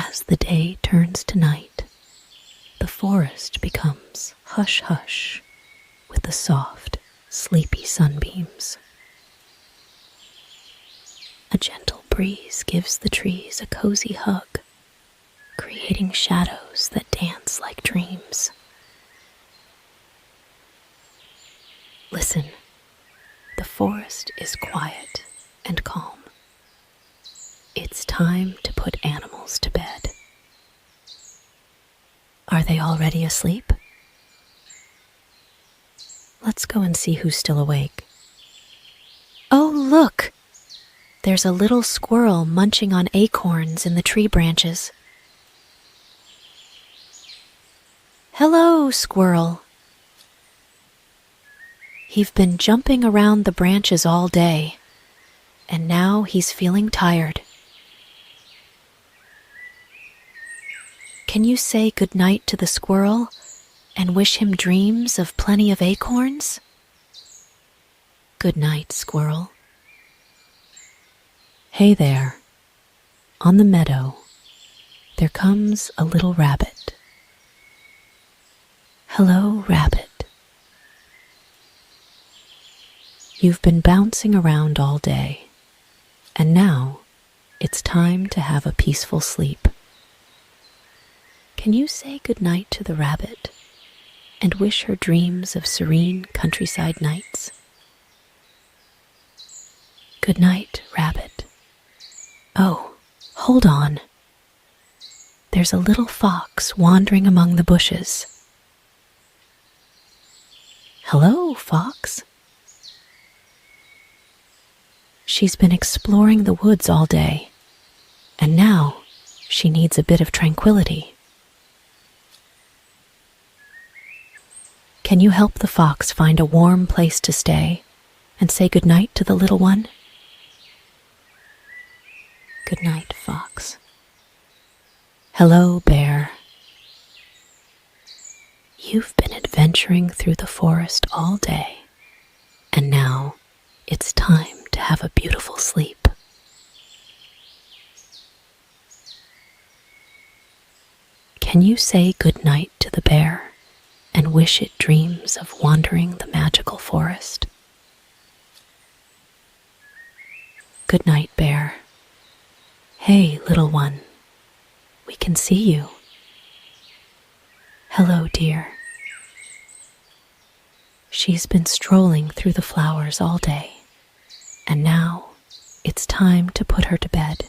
As the day turns to night, the forest becomes hush-hush with the soft, sleepy sunbeams. A gentle breeze gives the trees a cozy hug, creating shadows that dance like dreams. Listen, the forest is quiet and calm. It's time to put animals to bed. Are they already asleep? Let's go and see who's still awake. Oh, look! There's a little squirrel munching on acorns in the tree branches. Hello, Squirrel. He's been jumping around the branches all day, and now he's feeling tired. Can you say goodnight to the squirrel and wish him dreams of plenty of acorns? Good night, Squirrel. Hey there. On the meadow, there comes a little rabbit. Hello, Rabbit. You've been bouncing around all day, and now it's time to have a peaceful sleep. Can you say goodnight to the rabbit and wish her dreams of serene countryside nights? Good night, Rabbit. Oh, hold on. There's a little fox wandering among the bushes. Hello, Fox. She's been exploring the woods all day, and now she needs a bit of tranquility. Can you help the fox find a warm place to stay and say goodnight to the little one? Good night, Fox. Hello, Bear. You've been adventuring through the forest all day, and now it's time to have a beautiful sleep. Can you say goodnight to the bear and wish it dreams of wandering the magical forest? Good night, Bear. Hey, little one, we can see you. Hello, dear. She's been strolling through the flowers all day, and now it's time to put her to bed.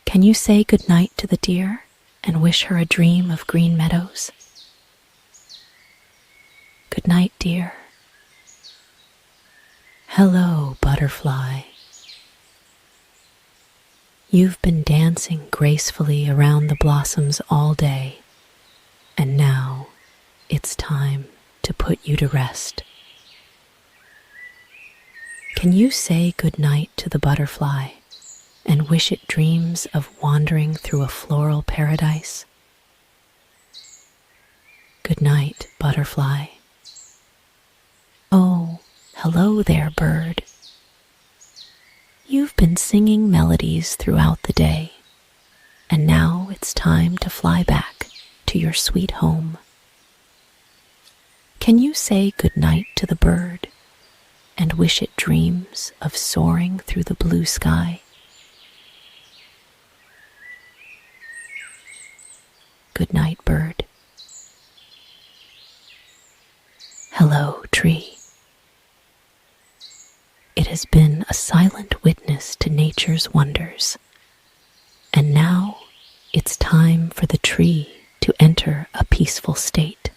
Can you say goodnight to the deer and wish her a dream of green meadows? Good night, dear. Hello, butterfly. You've been dancing gracefully around the blossoms all day, and now it's time to put you to rest. Can you say goodnight to the butterfly and wish it dreams of wandering through a floral paradise? Good night, butterfly. Oh, hello there, bird. You've been singing melodies throughout the day, and now it's time to fly back to your sweet home. Can you say goodnight to the bird and wish it dreams of soaring through the blue sky? Good night, bird. Hello, tree. It has been a silent witness to nature's wonders, and now it's time for the tree to enter a peaceful state.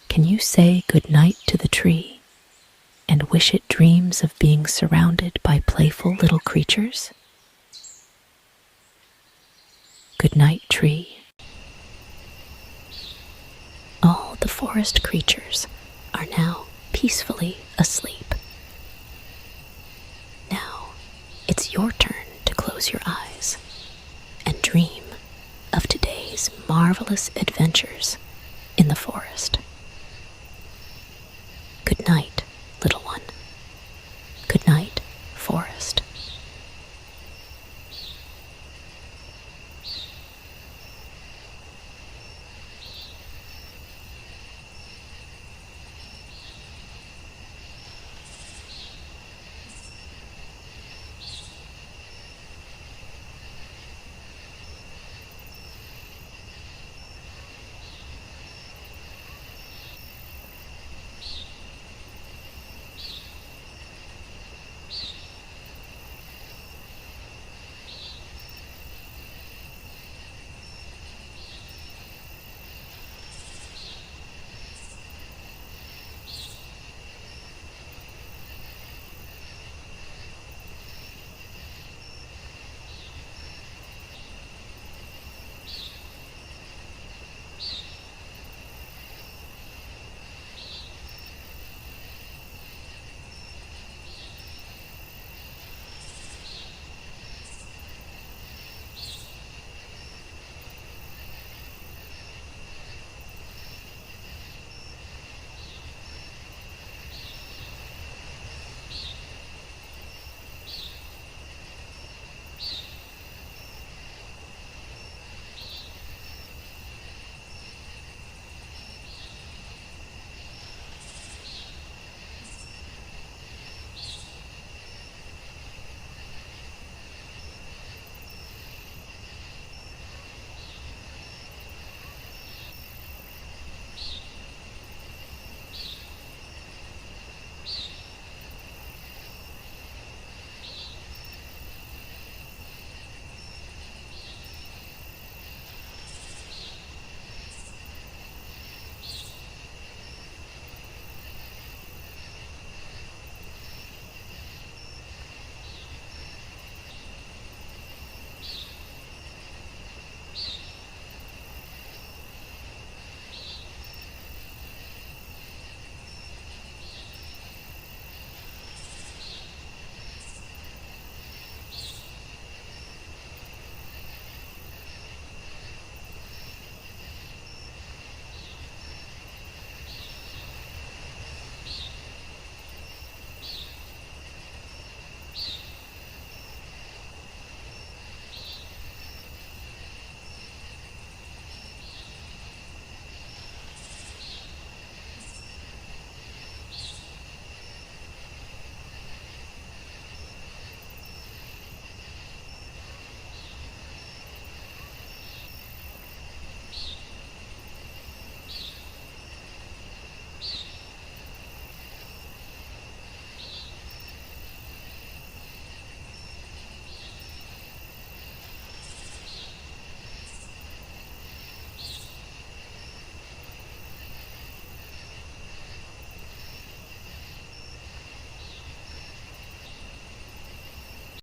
Can you say goodnight to the tree and wish it dreams of being surrounded by playful little creatures? Good night, tree. All the forest creatures are now peacefully asleep. Now it's your turn to close your eyes and dream of today's marvelous adventures in the forest.